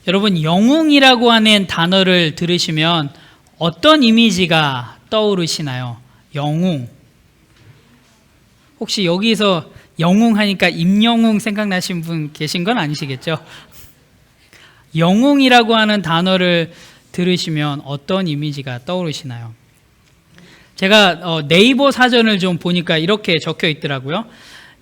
여러분, 영웅이라고 하는 단어를 들으시면 어떤 이미지가 떠오르시나요? 영웅. 혹시 여기서 영웅 하니까 임영웅 생각나신 분 계신 건 아니시겠죠? 영웅이라고 하는 단어를 들으시면 어떤 이미지가 떠오르시나요? 제가 네이버 사전을 좀 보니까 이렇게 적혀 있더라고요.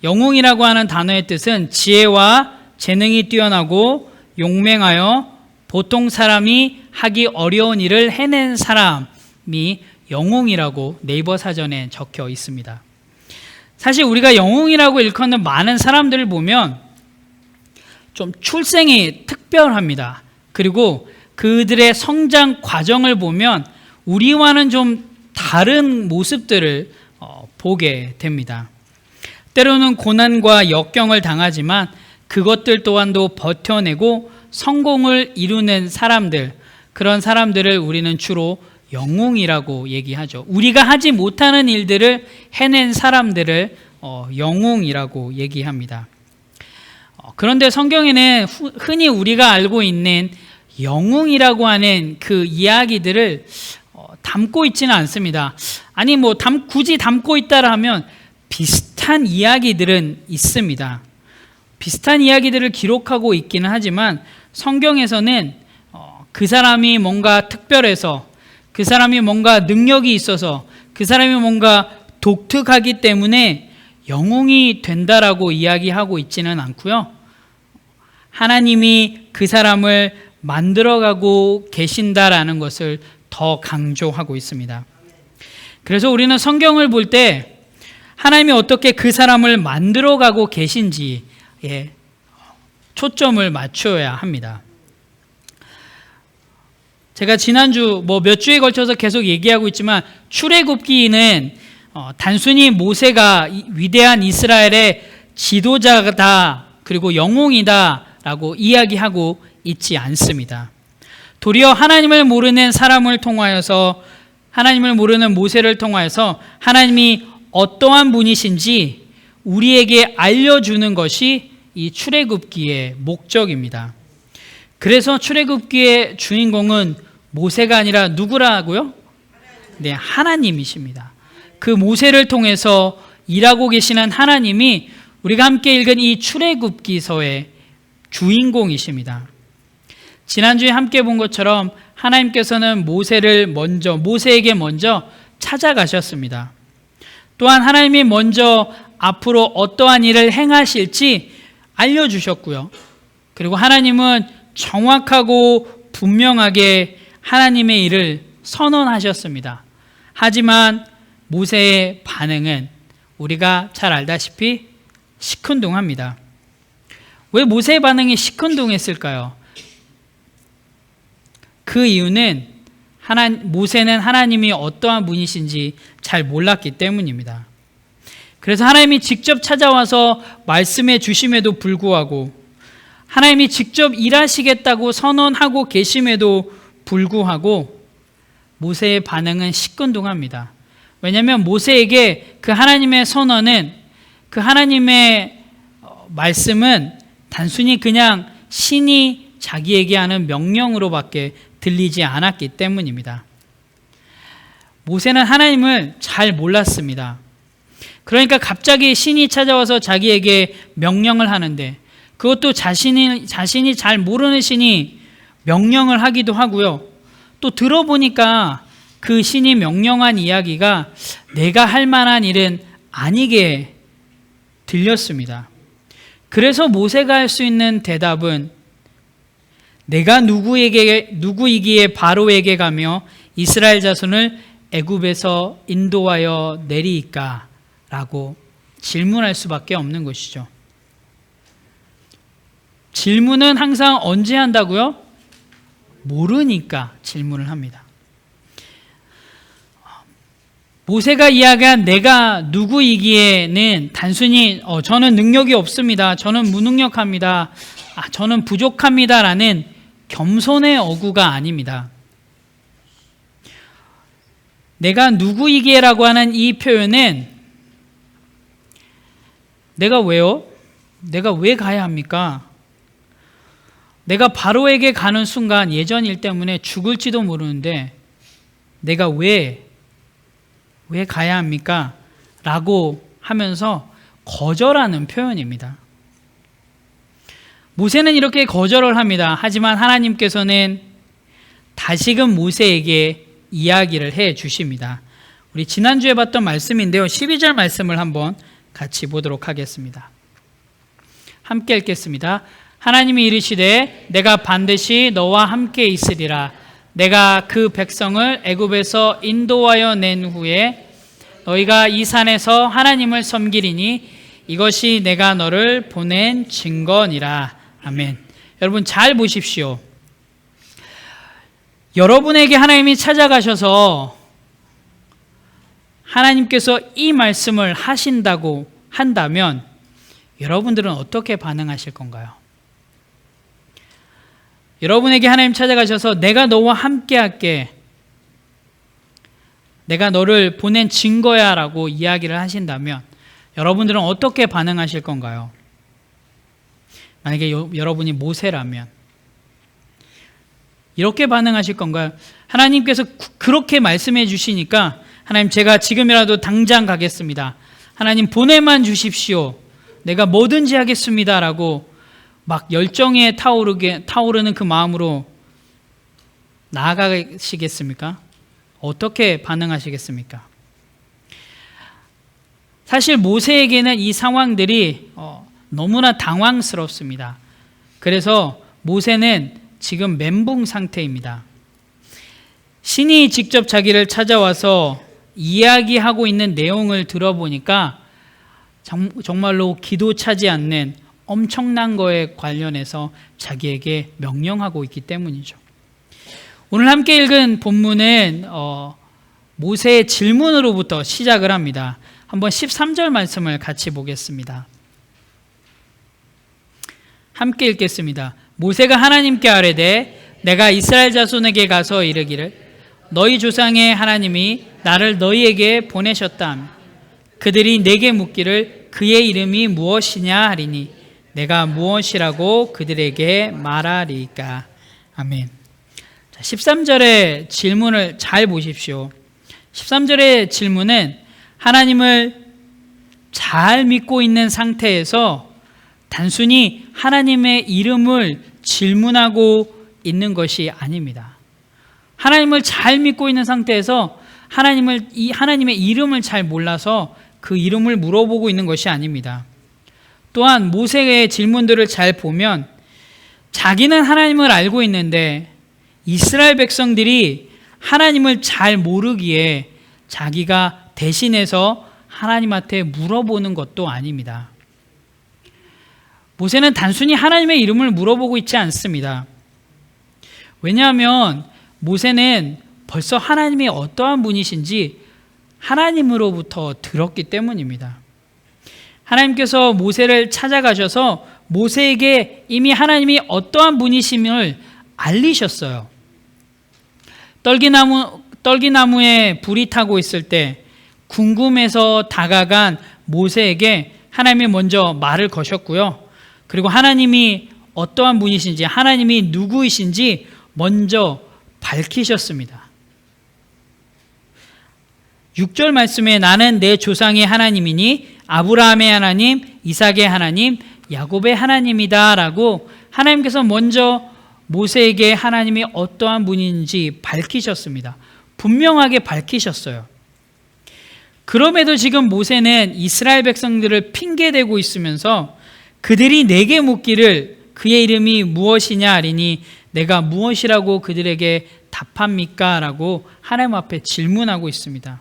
영웅이라고 하는 단어의 뜻은 지혜와 재능이 뛰어나고 용맹하여 보통 사람이 하기 어려운 일을 해낸 사람이 영웅이라고 네이버 사전에 적혀 있습니다. 사실 우리가 영웅이라고 일컫는 많은 사람들을 보면 좀 출생이 특별합니다. 그리고 그들의 성장 과정을 보면 우리와는 좀 다른 모습들을 보게 됩니다. 때로는 고난과 역경을 당하지만 그것들 또한도 버텨내고 성공을 이루는 사람들, 그런 사람들을 우리는 주로 영웅이라고 얘기하죠. 우리가 하지 못하는 일들을 해낸 사람들을 영웅이라고 얘기합니다. 그런데 성경에는 흔히 우리가 알고 있는 영웅이라고 하는 그 이야기들을 담고 있지는 않습니다. 아니 굳이 담고 있다라 하면 비슷한 이야기들은 있습니다. 비슷한 이야기들을 기록하고 있기는 하지만 성경에서는 그 사람이 뭔가 특별해서, 그 사람이 뭔가 능력이 있어서, 그 사람이 뭔가 독특하기 때문에 영웅이 된다라고 이야기하고 있지는 않고요. 하나님이 그 사람을 만들어가고 계신다라는 것을 더 강조하고 있습니다. 그래서 우리는 성경을 볼 때 하나님이 어떻게 그 사람을 만들어가고 계신지에 초점을 맞춰야 합니다. 제가 지난주 몇 주에 걸쳐서 계속 얘기하고 있지만 출애굽기는 단순히 모세가 위대한 이스라엘의 지도자다 그리고 영웅이다 라고 이야기하고 있지 않습니다. 도리어 하나님을 모르는 사람을 통하여서, 하나님을 모르는 모세를 통하여서 하나님이 어떠한 분이신지 우리에게 알려주는 것이 이 출애굽기의 목적입니다. 그래서 출애굽기의 주인공은 모세가 아니라 누구라고요? 네, 하나님이십니다. 그 모세를 통해서 일하고 계시는 하나님이 우리가 함께 읽은 이 출애굽기서의 주인공이십니다. 지난주에 함께 본 것처럼 하나님께서는 모세에게 먼저 찾아가셨습니다. 또한 하나님이 먼저 앞으로 어떠한 일을 행하실지 알려주셨고요. 그리고 하나님은 정확하고 분명하게 하나님의 일을 선언하셨습니다. 하지만 모세의 반응은 우리가 잘 알다시피 시큰둥합니다. 왜 모세의 반응이 시큰둥했을까요? 그 이유는 모세는 하나님이 어떠한 분이신지 잘 몰랐기 때문입니다. 그래서 하나님이 직접 찾아와서 말씀해 주심에도 불구하고, 하나님이 직접 일하시겠다고 선언하고 계심에도 불구하고 모세의 반응은 시큰둥합니다. 왜냐하면 모세에게 그 하나님의 선언은, 그 하나님의 말씀은 단순히 그냥 신이 자기에게 하는 명령으로밖에 들리지 않았기 때문입니다. 모세는 하나님을 잘 몰랐습니다. 그러니까 갑자기 신이 찾아와서 자기에게 명령을 하는데, 그것도 자신이 잘 모르는 신이 명령을 하기도 하고요. 또 들어보니까 그 신이 명령한 이야기가 내가 할 만한 일은 아니게 들렸습니다. 그래서 모세가 할 수 있는 대답은 내가 누구이기에 바로에게 가며 이스라엘 자손을 애굽에서 인도하여 내리이까? 라고 질문할 수밖에 없는 것이죠. 질문은 항상 언제 한다고요? 모르니까 질문을 합니다. 모세가 이야기한 내가 누구이기에는 단순히 저는 능력이 없습니다, 저는 무능력합니다, 저는 부족합니다 라는 겸손의 어구가 아닙니다. 내가 누구이기에라고 하는 이 표현은 내가 왜요? 내가 왜 가야 합니까? 내가 바로에게 가는 순간 예전 일 때문에 죽을지도 모르는데 내가 왜 가야 합니까? 라고 하면서 거절하는 표현입니다. 모세는 이렇게 거절을 합니다. 하지만 하나님께서는 다시금 모세에게 이야기를 해 주십니다. 우리 지난주에 봤던 말씀인데요. 12절 말씀을 한번 같이 보도록 하겠습니다. 함께 읽겠습니다. 하나님이 이르시되 내가 반드시 너와 함께 있으리라. 내가 그 백성을 애굽에서 인도하여 낸 후에 너희가 이 산에서 하나님을 섬기리니 이것이 내가 너를 보낸 증거니라. 아멘. 여러분 잘 보십시오. 여러분에게 하나님이 찾아가셔서 하나님께서 이 말씀을 하신다고 한다면 여러분들은 어떻게 반응하실 건가요? 여러분에게 하나님 찾아가셔서 내가 너와 함께 할게, 내가 너를 보낸 증거야 라고 이야기를 하신다면 여러분들은 어떻게 반응하실 건가요? 만약에 여러분이 모세라면 이렇게 반응하실 건가요? 하나님께서 그렇게 말씀해 주시니까 하나님 제가 지금이라도 당장 가겠습니다. 하나님 보내만 주십시오. 내가 뭐든지 하겠습니다. 라고 막 열정에 타오르는 그 마음으로 나아가시겠습니까? 어떻게 반응하시겠습니까? 사실 모세에게는 이 상황들이 너무나 당황스럽습니다. 그래서 모세는 지금 멘붕 상태입니다. 신이 직접 자기를 찾아와서 이야기하고 있는 내용을 들어보니까 정말로 기도 차지 않는 엄청난 거에 관련해서 자기에게 명령하고 있기 때문이죠. 오늘 함께 읽은 본문은 모세의 질문으로부터 시작을 합니다. 한번 13절 말씀을 같이 보겠습니다. 함께 읽겠습니다. 모세가 하나님께 아뢰되 내가 이스라엘 자손에게 가서 이르기를 너희 조상의 하나님이 나를 너희에게 보내셨다. 그들이 내게 묻기를 그의 이름이 무엇이냐 하리니 내가 무엇이라고 그들에게 말하리까. 아멘. 13절의 질문을 잘 보십시오. 13절의 질문은 하나님을 잘 믿고 있는 상태에서 단순히 하나님의 이름을 질문하고 있는 것이 아닙니다. 하나님을 잘 믿고 있는 상태에서 하나님의 이름을 잘 몰라서 그 이름을 물어보고 있는 것이 아닙니다. 또한 모세의 질문들을 잘 보면 자기는 하나님을 알고 있는데 이스라엘 백성들이 하나님을 잘 모르기에 자기가 대신해서 하나님한테 물어보는 것도 아닙니다. 모세는 단순히 하나님의 이름을 물어보고 있지 않습니다. 왜냐하면 모세는 벌써 하나님이 어떠한 분이신지 하나님으로부터 들었기 때문입니다. 하나님께서 모세를 찾아가셔서 모세에게 이미 하나님이 어떠한 분이심을 알리셨어요. 떨기나무에 불이 타고 있을 때 궁금해서 다가간 모세에게 하나님이 먼저 말을 거셨고요. 그리고 하나님이 어떠한 분이신지, 하나님이 누구이신지 먼저 밝히셨습니다. 6절 말씀에 나는 내 조상의 하나님이니 아브라함의 하나님, 이삭의 하나님, 야곱의 하나님이다 라고 하나님께서 먼저 모세에게 하나님이 어떠한 분인지 밝히셨습니다. 분명하게 밝히셨어요. 그럼에도 지금 모세는 이스라엘 백성들을 핑계대고 있으면서 그들이 내게 묻기를 그의 이름이 무엇이냐 하리니 내가 무엇이라고 그들에게 답합니까? 라고 하나님 앞에 질문하고 있습니다.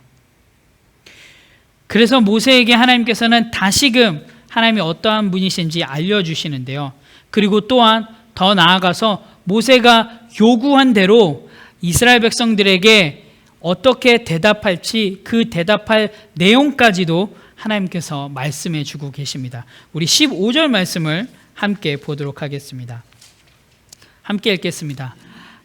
그래서 모세에게 하나님께서는 다시금 하나님이 어떠한 분이신지 알려주시는데요. 그리고 또한 더 나아가서 모세가 요구한 대로 이스라엘 백성들에게 어떻게 대답할지 그 대답할 내용까지도 하나님께서 말씀해 주고 계십니다. 우리 15절 말씀을 함께 보도록 하겠습니다. 함께 읽겠습니다.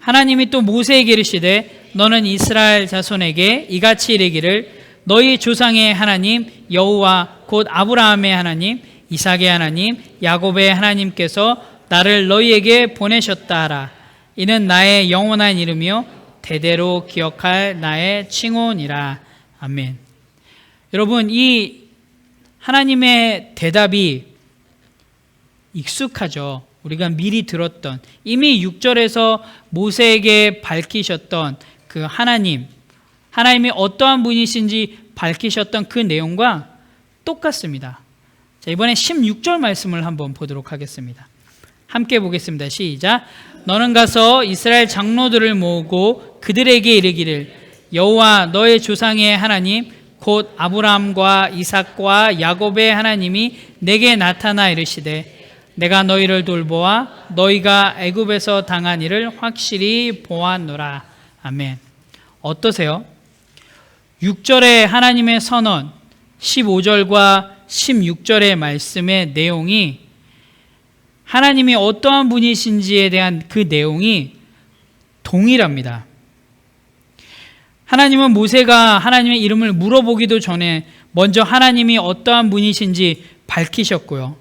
하나님이 또 모세에게 이르시되 너는 이스라엘 자손에게 이같이 이르기를 너희 조상의 하나님 여호와 곧 아브라함의 하나님 이삭의 하나님 야곱의 하나님께서 나를 너희에게 보내셨다 하라. 이는 나의 영원한 이름이요 대대로 기억할 나의 칭호니라. 아멘. 여러분, 이 하나님의 대답이 익숙하죠. 우리가 미리 들었던, 이미 6절에서 모세에게 밝히셨던 그 하나님이 어떠한 분이신지 밝히셨던 그 내용과 똑같습니다. 자, 이번에 16절 말씀을 한번 보도록 하겠습니다. 함께 보겠습니다. 시작. 너는 가서 이스라엘 장로들을 모으고 그들에게 이르기를 여호와 너의 조상의 하나님 곧 아브라함과 이삭과 야곱의 하나님이 내게 나타나 이르시되 내가 너희를 돌보아 너희가 애굽에서 당한 일을 확실히 보았노라. 아멘. 어떠세요? 6절의 하나님의 선언, 15절과 16절의 말씀의 내용이, 하나님이 어떠한 분이신지에 대한 그 내용이 동일합니다. 하나님은 모세가 하나님의 이름을 물어보기도 전에 먼저 하나님이 어떠한 분이신지 밝히셨고요.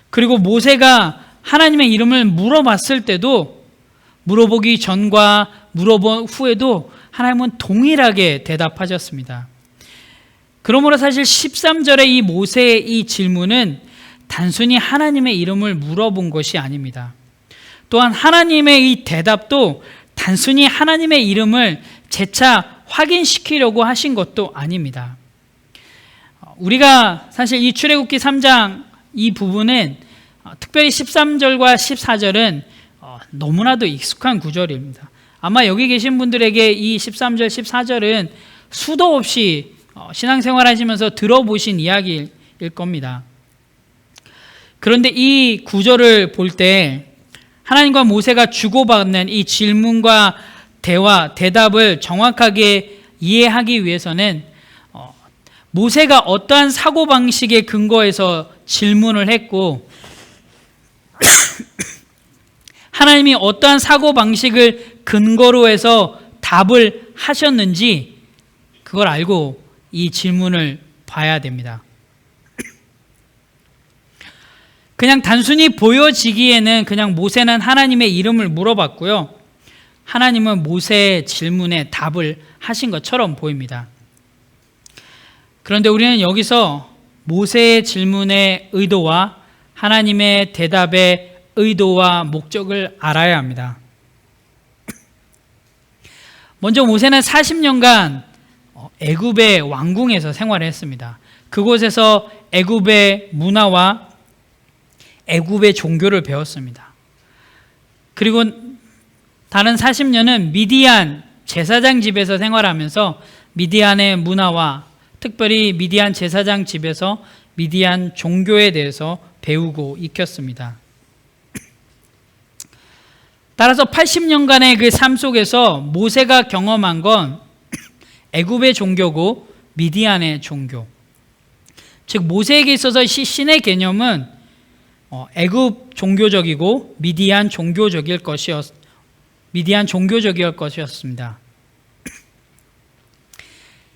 그리고 모세가 하나님의 이름을 물어봤을 때도, 물어보기 전과 물어본 후에도 하나님은 동일하게 대답하셨습니다. 그러므로 사실 13절의 이 모세의 이 질문은 단순히 하나님의 이름을 물어본 것이 아닙니다. 또한 하나님의 이 대답도 단순히 하나님의 이름을 재차 확인시키려고 하신 것도 아닙니다. 우리가 사실 이 출애굽기 3장 이 부분은 특별히 13절과 14절은 너무나도 익숙한 구절입니다. 아마 여기 계신 분들에게 이 13절, 14절은 수도 없이 신앙생활 하시면서 들어보신 이야기일 겁니다. 그런데 이 구절을 볼 때 하나님과 모세가 주고받는 이 질문과 대답을 정확하게 이해하기 위해서는 모세가 어떠한 사고방식에 근거해서 질문을 했고 하나님이 어떠한 사고방식을 근거로 해서 답을 하셨는지 그걸 알고 이 질문을 봐야 됩니다. 그냥 단순히 보여지기에는 그냥 모세는 하나님의 이름을 물어봤고요. 하나님은 모세의 질문에 답을 하신 것처럼 보입니다. 그런데 우리는 여기서 모세의 질문의 의도와 하나님의 대답의 의도와 목적을 알아야 합니다. 먼저 모세는 40년간 애굽의 왕궁에서 생활했습니다. 그곳에서 애굽의 문화와 애굽의 종교를 배웠습니다. 그리고 다른 40년은 미디안 제사장 집에서 생활하면서 미디안의 문화와 특별히 미디안 제사장 집에서 미디안 종교에 대해서 배우고 익혔습니다. 따라서 80년간의 그 삶 속에서 모세가 경험한 건 애굽의 종교고 미디안의 종교. 즉 모세에게 있어서 신의 개념은 애굽 종교적이고 미디안 종교적일 것이었습니다.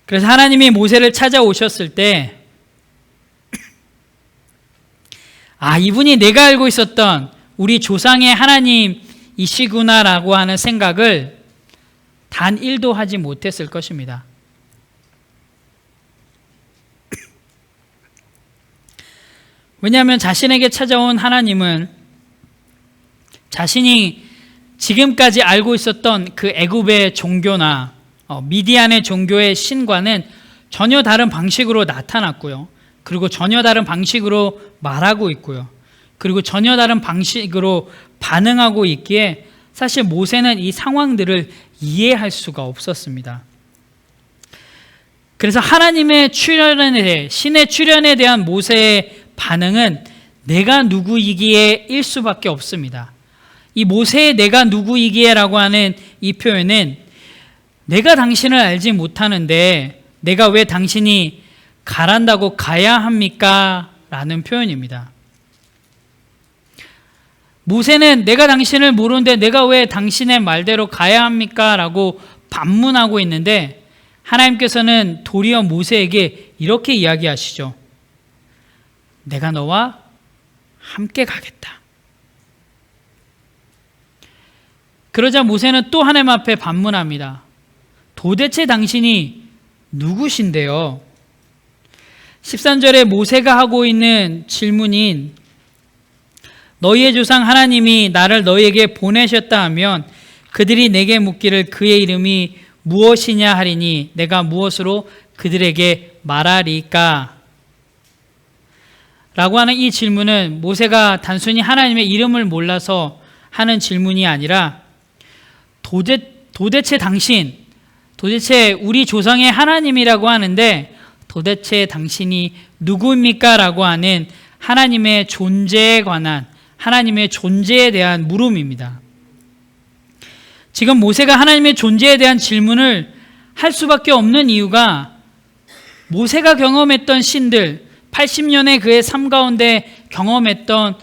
그래서 하나님이 모세를 찾아오셨을 때 이분이 내가 알고 있었던 우리 조상의 하나님이시구나라고 하는 생각을 단 1도 하지 못했을 것입니다. 왜냐하면 자신에게 찾아온 하나님은 자신이 지금까지 알고 있었던 그 애굽의 종교나 미디안의 종교의 신과는 전혀 다른 방식으로 나타났고요. 그리고 전혀 다른 방식으로 말하고 있고요. 그리고 전혀 다른 방식으로 반응하고 있기에 사실 모세는 이 상황들을 이해할 수가 없었습니다. 그래서 하나님의 출현에 대해, 신의 출현에 대한 모세의 반응은 내가 누구이기에 일 수밖에 없습니다. 이 모세의 내가 누구이기에라고 하는 이 표현은 내가 당신을 알지 못하는데 내가 왜 당신이 가란다고 가야 합니까? 라는 표현입니다. 모세는 내가 당신을 모르는데 내가 왜 당신의 말대로 가야 합니까? 라고 반문하고 있는데 하나님께서는 도리어 모세에게 이렇게 이야기하시죠. 내가 너와 함께 가겠다. 그러자 모세는 또 하나님 앞에 반문합니다. 도대체 당신이 누구신데요? 13절에 모세가 하고 있는 질문인 너희의 조상 하나님이 나를 너희에게 보내셨다 하면 그들이 내게 묻기를 그의 이름이 무엇이냐 하리니 내가 무엇으로 그들에게 말하리까? 라고 하는 이 질문은 모세가 단순히 하나님의 이름을 몰라서 하는 질문이 아니라 도대체 당신, 도대체 우리 조상의 하나님이라고 하는데 도대체 당신이 누구입니까? 라고 하는 하나님의 존재에 관한, 하나님의 존재에 대한 물음입니다. 지금 모세가 하나님의 존재에 대한 질문을 할 수밖에 없는 이유가 모세가 경험했던 신들, 80년의 그의 삶 가운데 경험했던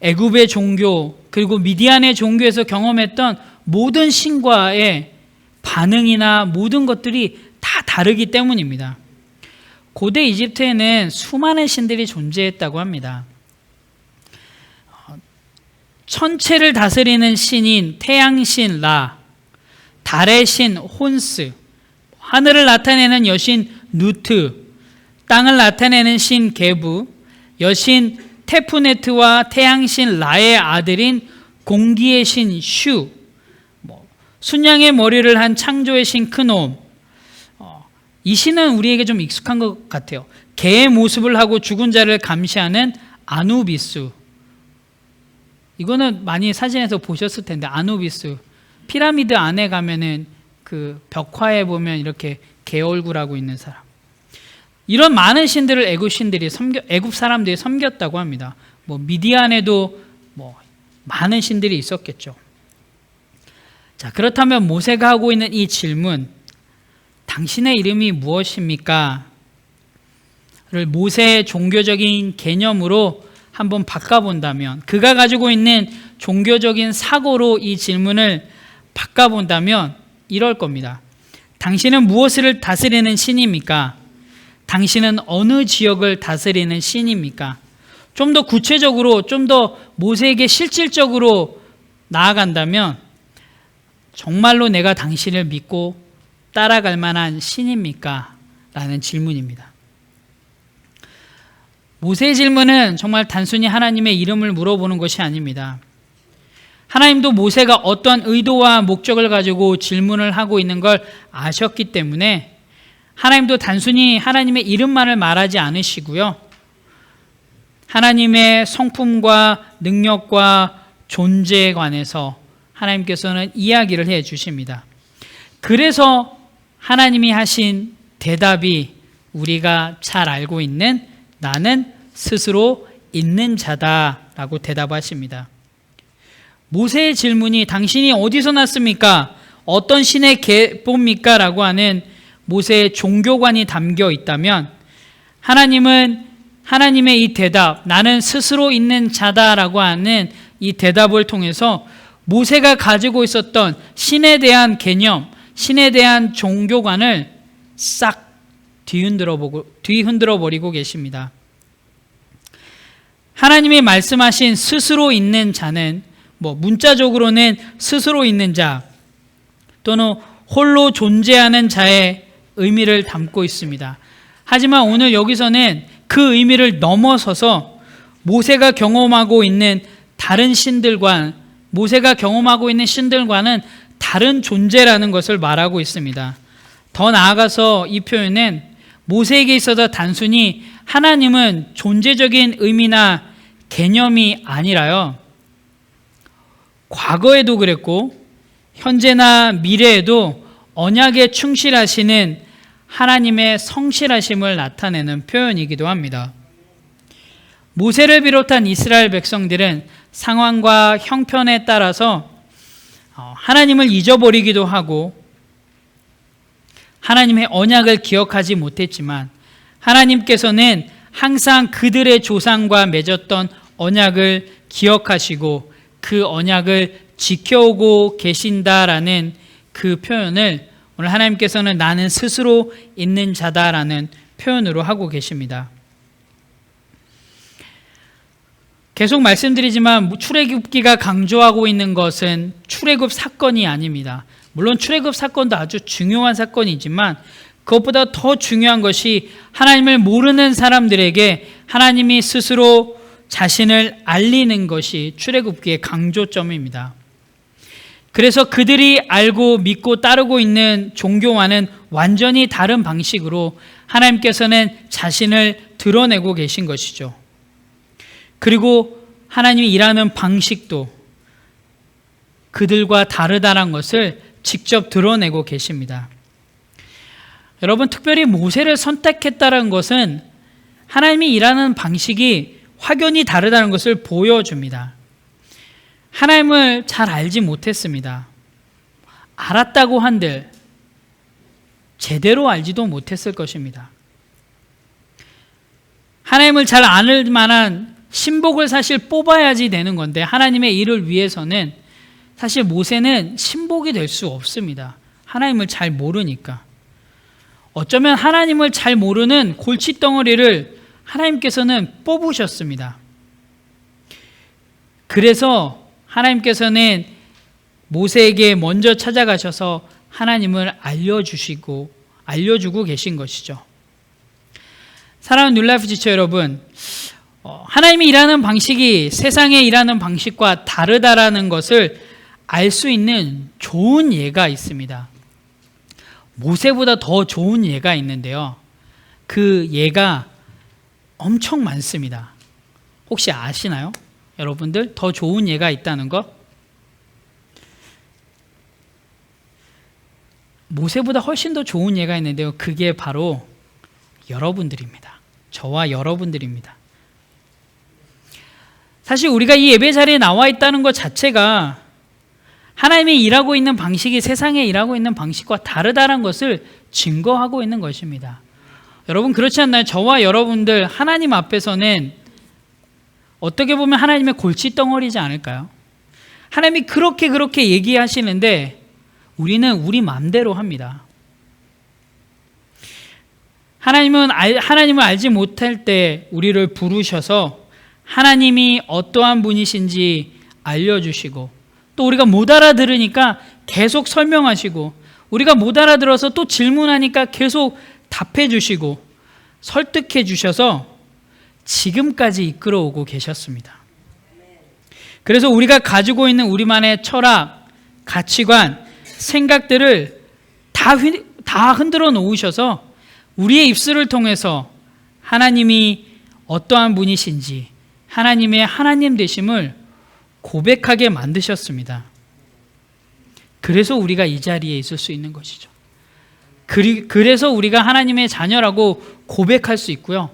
애굽의 종교, 그리고 미디안의 종교에서 경험했던 모든 신과의 반응이나 모든 것들이 다 다르기 때문입니다. 고대 이집트에는 수많은 신들이 존재했다고 합니다. 천체를 다스리는 신인 태양신 라, 달의 신 혼스, 하늘을 나타내는 여신 누트, 땅을 나타내는 신 게부, 여신 테푸네트와 태양신 라의 아들인 공기의 신 슈, 순양의 머리를 한 창조의 신 크놈. 이 신은 우리에게 좀 익숙한 것 같아요. 개의 모습을 하고 죽은 자를 감시하는 아누비스. 이거는 많이 사진에서 보셨을 텐데, 아누비스. 피라미드 안에 가면은 그 벽화에 보면 이렇게 개 얼굴하고 있는 사람. 이런 많은 신들을 애굽 사람들이 섬겼다고 합니다. 미디안에도 많은 신들이 있었겠죠. 자, 그렇다면 모세가 하고 있는 이 질문, 당신의 이름이 무엇입니까? 를 모세의 종교적인 개념으로 한번 바꿔본다면, 그가 가지고 있는 종교적인 사고로 이 질문을 바꿔본다면 이럴 겁니다. 당신은 무엇을 다스리는 신입니까? 당신은 어느 지역을 다스리는 신입니까? 좀 더 구체적으로, 좀 더 모세에게 실질적으로 나아간다면 정말로 내가 당신을 믿고 따라갈 만한 신입니까? 라는 질문입니다. 모세의 질문은 정말 단순히 하나님의 이름을 물어보는 것이 아닙니다. 하나님도 모세가 어떤 의도와 목적을 가지고 질문을 하고 있는 걸 아셨기 때문에 하나님도 단순히 하나님의 이름만을 말하지 않으시고요. 하나님의 성품과 능력과 존재에 관해서 하나님께서는 이야기를 해 주십니다. 그래서 하나님이 하신 대답이 우리가 잘 알고 있는 나는 스스로 있는 자다라고 대답하십니다. 모세의 질문이 당신이 어디서 났습니까? 어떤 신의 계보입니까? 라고 하는 모세의 종교관이 담겨 있다면 하나님은 하나님의 이 대답, 나는 스스로 있는 자다라고 하는 이 대답을 통해서 모세가 가지고 있었던 신에 대한 개념, 신에 대한 종교관을 싹 뒤흔들어 버리고 계십니다. 하나님이 말씀하신 스스로 있는 자는 문자적으로는 스스로 있는 자 또는 홀로 존재하는 자의 의미를 담고 있습니다. 하지만 오늘 여기서는 그 의미를 넘어서서 모세가 경험하고 있는 신들과는 다른 존재라는 것을 말하고 있습니다. 더 나아가서 이 표현은 모세에게 있어서 단순히 하나님은 존재적인 의미나 개념이 아니라요, 과거에도 그랬고 현재나 미래에도 언약에 충실하시는 하나님의 성실하심을 나타내는 표현이기도 합니다. 모세를 비롯한 이스라엘 백성들은 상황과 형편에 따라서 하나님을 잊어버리기도 하고 하나님의 언약을 기억하지 못했지만 하나님께서는 항상 그들의 조상과 맺었던 언약을 기억하시고 그 언약을 지켜오고 계신다라는 그 표현을 오늘 하나님께서는 나는 스스로 있는 자다라는 표현으로 하고 계십니다. 계속 말씀드리지만 출애굽기가 강조하고 있는 것은 출애굽 사건이 아닙니다. 물론 출애굽 사건도 아주 중요한 사건이지만 그것보다 더 중요한 것이 하나님을 모르는 사람들에게 하나님이 스스로 자신을 알리는 것이 출애굽기의 강조점입니다. 그래서 그들이 알고 믿고 따르고 있는 종교와는 완전히 다른 방식으로 하나님께서는 자신을 드러내고 계신 것이죠. 그리고 하나님이 일하는 방식도 그들과 다르다는 것을 직접 드러내고 계십니다. 여러분, 특별히 모세를 선택했다는 것은 하나님이 일하는 방식이 확연히 다르다는 것을 보여줍니다. 하나님을 잘 알지 못했습니다. 알았다고 한들 제대로 알지도 못했을 것입니다. 하나님을 잘 아는 만한 신복을 사실 뽑아야지 되는 건데 하나님의 일을 위해서는 사실 모세는 신복이 될 수 없습니다. 하나님을 잘 모르니까. 어쩌면 하나님을 잘 모르는 골칫덩어리를 하나님께서는 뽑으셨습니다. 그래서 하나님께서는 모세에게 먼저 찾아가셔서 하나님을 알려주고 계신 것이죠. 사랑하는 뉴라이프 지체 여러분, 하나님이 일하는 방식이 세상의 일하는 방식과 다르다라는 것을 알 수 있는 좋은 예가 있습니다. 모세보다 더 좋은 예가 있는데요. 그 예가 엄청 많습니다. 혹시 아시나요? 여러분들 더 좋은 예가 있다는 것? 모세보다 훨씬 더 좋은 예가 있는데요. 그게 바로 여러분들입니다. 저와 여러분들입니다. 사실 우리가 이 예배 자리에 나와 있다는 것 자체가 하나님이 일하고 있는 방식이 세상에 일하고 있는 방식과 다르다는 것을 증거하고 있는 것입니다. 여러분 그렇지 않나요? 저와 여러분들 하나님 앞에서는 어떻게 보면 하나님의 골칫덩어리지 않을까요? 하나님이 그렇게 얘기하시는데 우리는 우리 마음대로 합니다. 하나님을 알지 못할 때 우리를 부르셔서 하나님이 어떠한 분이신지 알려주시고 또 우리가 못 알아들으니까 계속 설명하시고 우리가 못 알아들어서 또 질문하니까 계속 답해 주시고 설득해 주셔서 지금까지 이끌어오고 계셨습니다. 그래서 우리가 가지고 있는 우리만의 철학, 가치관, 생각들을 다 흔들어 놓으셔서 우리의 입술을 통해서 하나님이 어떠한 분이신지 하나님의 하나님 되심을 고백하게 만드셨습니다. 그래서 우리가 이 자리에 있을 수 있는 것이죠. 그래서 우리가 하나님의 자녀라고 고백할 수 있고요.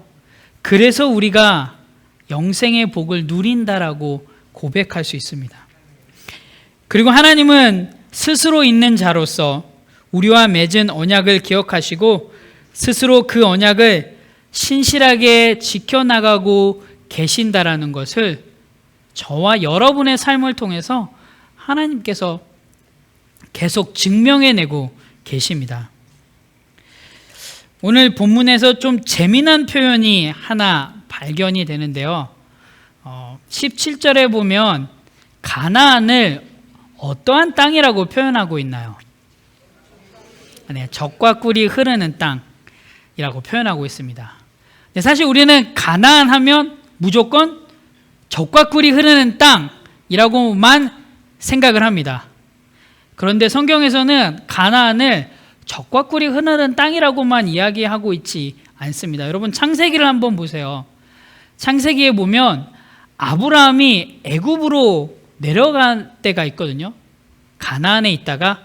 그래서 우리가 영생의 복을 누린다라고 고백할 수 있습니다. 그리고 하나님은 스스로 있는 자로서 우리와 맺은 언약을 기억하시고 스스로 그 언약을 신실하게 지켜나가고 계신다라는 것을 저와 여러분의 삶을 통해서 하나님께서 계속 증명해내고 계십니다. 오늘 본문에서 좀 재미난 표현이 하나 발견이 되는데요. 17절에 보면 가나안을 어떠한 땅이라고 표현하고 있나요? 네, 젖과 꿀이 흐르는 땅이라고 표현하고 있습니다. 사실 우리는 가나안 하면 무조건 젖과 꿀이 흐르는 땅이라고만 생각을 합니다. 그런데 성경에서는 가나안을 젖과 꿀이 흐르는 땅이라고만 이야기하고 있지 않습니다. 여러분 창세기를 한번 보세요. 창세기에 보면 아브라함이 애굽으로 내려간 때가 있거든요. 가나안에 있다가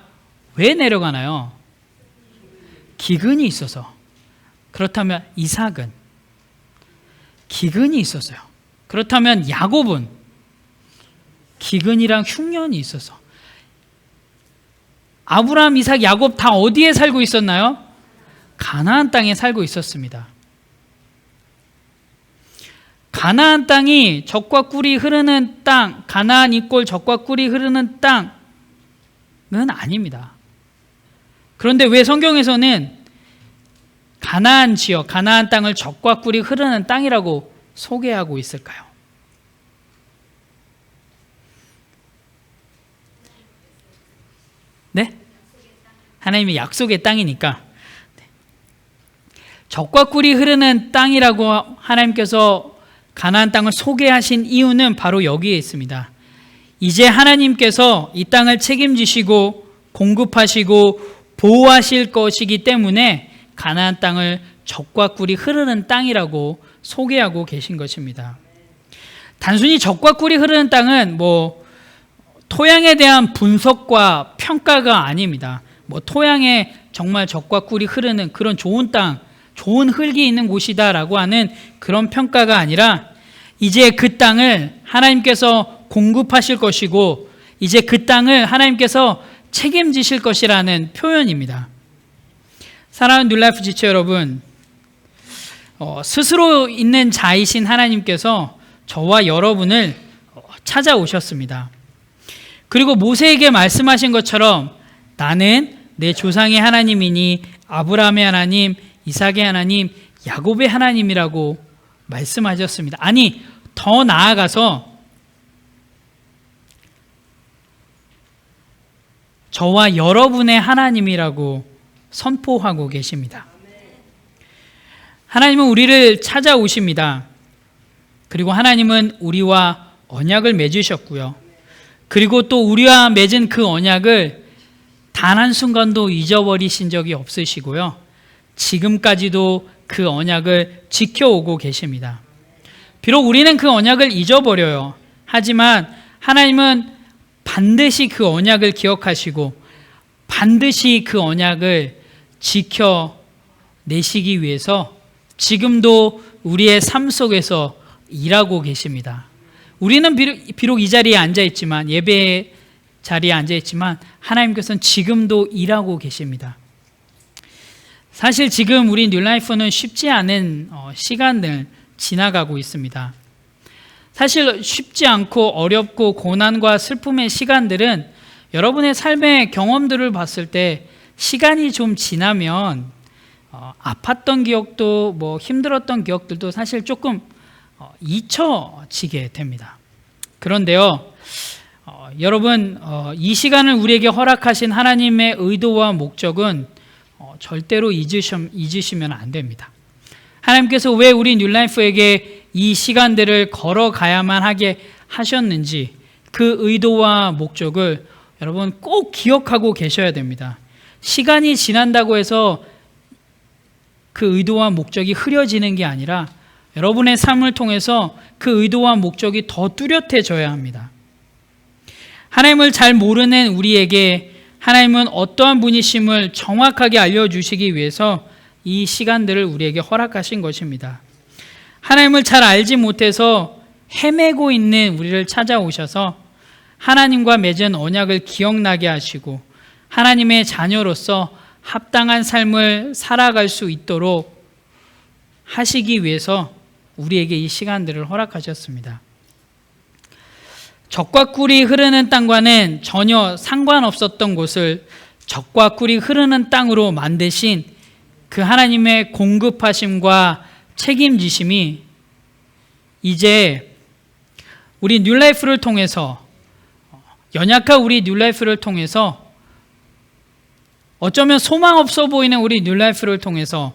왜 내려가나요? 기근이 있어서. 그렇다면 이삭은 기근이 있었어요. 그렇다면 야곱은 기근이랑 흉년이 있어서. 아브라함, 이삭, 야곱 다 어디에 살고 있었나요? 가나안 땅에 살고 있었습니다. 가나안 땅이 젖과 꿀이 흐르는 땅, 가나안 이꼴 젖과 꿀이 흐르는 땅은 아닙니다. 그런데 왜 성경에서는 가나안 지역, 가나안 땅을 젖과 꿀이 흐르는 땅이라고 소개하고 있을까요? 하나님의 약속의 땅이니까. 젖과 꿀이 흐르는 땅이라고 하나님께서 가나안 땅을 소개하신 이유는 바로 여기에 있습니다. 이제 하나님께서 이 땅을 책임지시고 공급하시고 보호하실 것이기 때문에 가나안 땅을 젖과 꿀이 흐르는 땅이라고 소개하고 계신 것입니다. 단순히 젖과 꿀이 흐르는 땅은 토양에 대한 분석과 평가가 아닙니다. 토양에 정말 젖과 꿀이 흐르는 그런 좋은 땅, 좋은 흙이 있는 곳이다라고 하는 그런 평가가 아니라 이제 그 땅을 하나님께서 공급하실 것이고 이제 그 땅을 하나님께서 책임지실 것이라는 표현입니다. 사랑하는 뉴라이프 지체 여러분, 스스로 있는 자이신 하나님께서 저와 여러분을 찾아오셨습니다. 그리고 모세에게 말씀하신 것처럼 나는 내 조상의 하나님이니 아브라함의 하나님, 이삭의 하나님, 야곱의 하나님이라고 말씀하셨습니다. 아니, 더 나아가서 저와 여러분의 하나님이라고 선포하고 계십니다. 하나님은 우리를 찾아오십니다. 그리고 하나님은 우리와 언약을 맺으셨고요. 그리고 또 우리와 맺은 그 언약을 단 한순간도 잊어버리신 적이 없으시고요. 지금까지도 그 언약을 지켜오고 계십니다. 비록 우리는 그 언약을 잊어버려요. 하지만 하나님은 반드시 그 언약을 기억하시고 반드시 그 언약을 지켜내시기 위해서 지금도 우리의 삶 속에서 일하고 계십니다. 우리는 비록 이 자리에 앉아있지만, 예배 자리에 앉아있지만 하나님께서는 지금도 일하고 계십니다. 사실 지금 우리 뉴라이프는 쉽지 않은 시간을 지나가고 있습니다. 사실 쉽지 않고 어렵고 고난과 슬픔의 시간들은 여러분의 삶의 경험들을 봤을 때 시간이 좀 지나면 아팠던 기억도 힘들었던 기억들도 사실 조금 잊혀지게 됩니다. 그런데요, 여러분, 이 시간을 우리에게 허락하신 하나님의 의도와 목적은 절대로 잊으시면 안 됩니다. 하나님께서 왜 우리 뉴라이프에게 이 시간들을 걸어가야만 하게 하셨는지 그 의도와 목적을 여러분 꼭 기억하고 계셔야 됩니다. 시간이 지난다고 해서 그 의도와 목적이 흐려지는 게 아니라 여러분의 삶을 통해서 그 의도와 목적이 더 뚜렷해져야 합니다. 하나님을 잘 모르는 우리에게 하나님은 어떠한 분이심을 정확하게 알려주시기 위해서 이 시간들을 우리에게 허락하신 것입니다. 하나님을 잘 알지 못해서 헤매고 있는 우리를 찾아오셔서 하나님과 맺은 언약을 기억나게 하시고 하나님의 자녀로서 합당한 삶을 살아갈 수 있도록 하시기 위해서 우리에게 이 시간들을 허락하셨습니다. 젖과 꿀이 흐르는 땅과는 전혀 상관없었던 곳을 젖과 꿀이 흐르는 땅으로 만드신 그 하나님의 공급하심과 책임지심이 이제 우리 뉴라이프를 통해서, 연약한 우리 뉴라이프를 통해서, 어쩌면 소망 없어 보이는 우리 뉴라이프를 통해서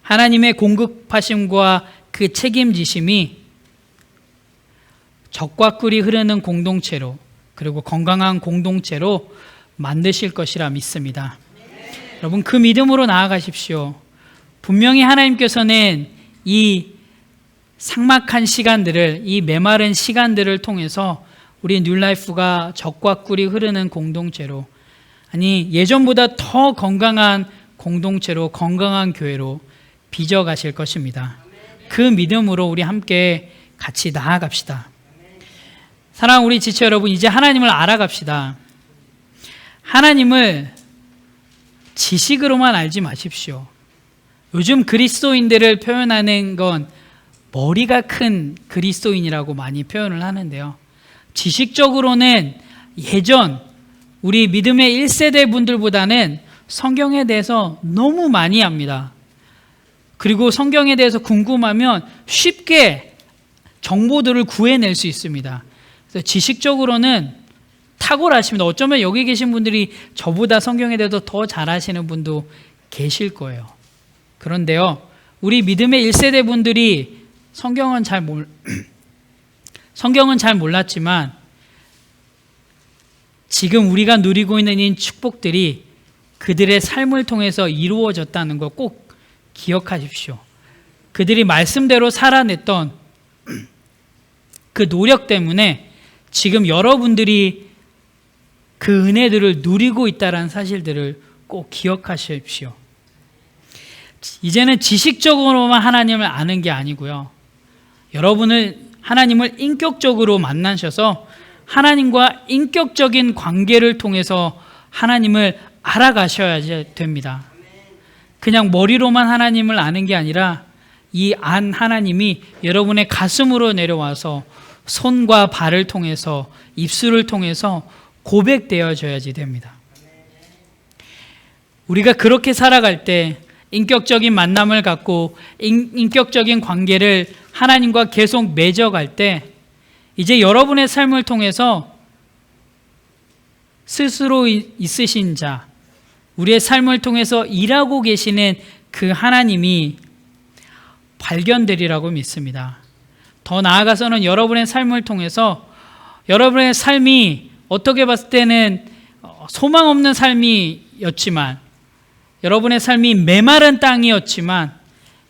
하나님의 공급하심과 그 책임지심이 젖과 꿀이 흐르는 공동체로, 그리고 건강한 공동체로 만드실 것이라 믿습니다. 여러분, 그 믿음으로 나아가십시오. 분명히 하나님께서는 이 삭막한 시간들을, 이 메마른 시간들을 통해서 우리 뉴라이프가 젖과 꿀이 흐르는 공동체로, 아니 예전보다 더 건강한 공동체로, 건강한 교회로 빚어가실 것입니다. 그 믿음으로 우리 함께 같이 나아갑시다. 사랑하는 우리 지체 여러분, 이제 하나님을 알아갑시다. 하나님을 지식으로만 알지 마십시오. 요즘 그리스도인들을 표현하는 건 머리가 큰 그리스도인이라고 많이 표현을 하는데요. 지식적으로는 예전 우리 믿음의 1세대 분들보다는 성경에 대해서 너무 많이 압니다. 그리고 성경에 대해서 궁금하면 쉽게 정보들을 구해낼 수 있습니다. 그래서 지식적으로는 탁월하십니다. 어쩌면 여기 계신 분들이 저보다 성경에 대해서 더 잘 아시는 분도 계실 거예요. 그런데요, 우리 믿음의 1세대 분들이 성경은 잘 몰랐지만 지금 우리가 누리고 있는 이 축복들이 그들의 삶을 통해서 이루어졌다는 거 꼭 기억하십시오. 그들이 말씀대로 살아냈던 그 노력 때문에 지금 여러분들이 그 은혜들을 누리고 있다는 사실들을 꼭 기억하십시오. 이제는 지식적으로만 하나님을 아는 게 아니고요. 여러분은 하나님을 인격적으로 만나셔서 하나님과 인격적인 관계를 통해서 하나님을 알아가셔야 됩니다. 그냥 머리로만 하나님을 아는 게 아니라 이 안 하나님이 여러분의 가슴으로 내려와서 손과 발을 통해서 입술을 통해서 고백되어져야지 됩니다. 우리가 그렇게 살아갈 때 인격적인 만남을 갖고 인격적인 관계를 하나님과 계속 맺어갈 때 이제 여러분의 삶을 통해서 스스로 있으신 자, 우리의 삶을 통해서 일하고 계시는 그 하나님이 발견되리라고 믿습니다. 더 나아가서는 여러분의 삶을 통해서 여러분의 삶이 어떻게 봤을 때는 소망 없는 삶이었지만, 여러분의 삶이 메마른 땅이었지만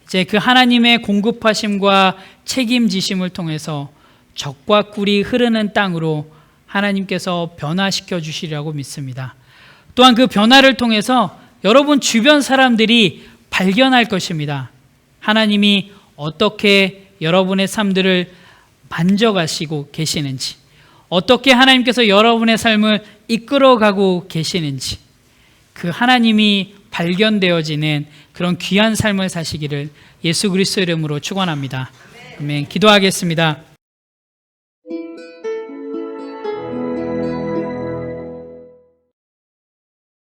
이제 그 하나님의 공급하심과 책임지심을 통해서 젖과 꿀이 흐르는 땅으로 하나님께서 변화시켜 주시리라고 믿습니다. 또한 그 변화를 통해서 여러분 주변 사람들이 발견할 것입니다. 하나님이 어떻게 여러분의 삶들을 만져가시고 계시는지, 어떻게 하나님께서 여러분의 삶을 이끌어가고 계시는지, 그 하나님이 발견되어지는 그런 귀한 삶을 사시기를 예수 그리스도 이름으로 축원합니다. 아멘. 기도하겠습니다.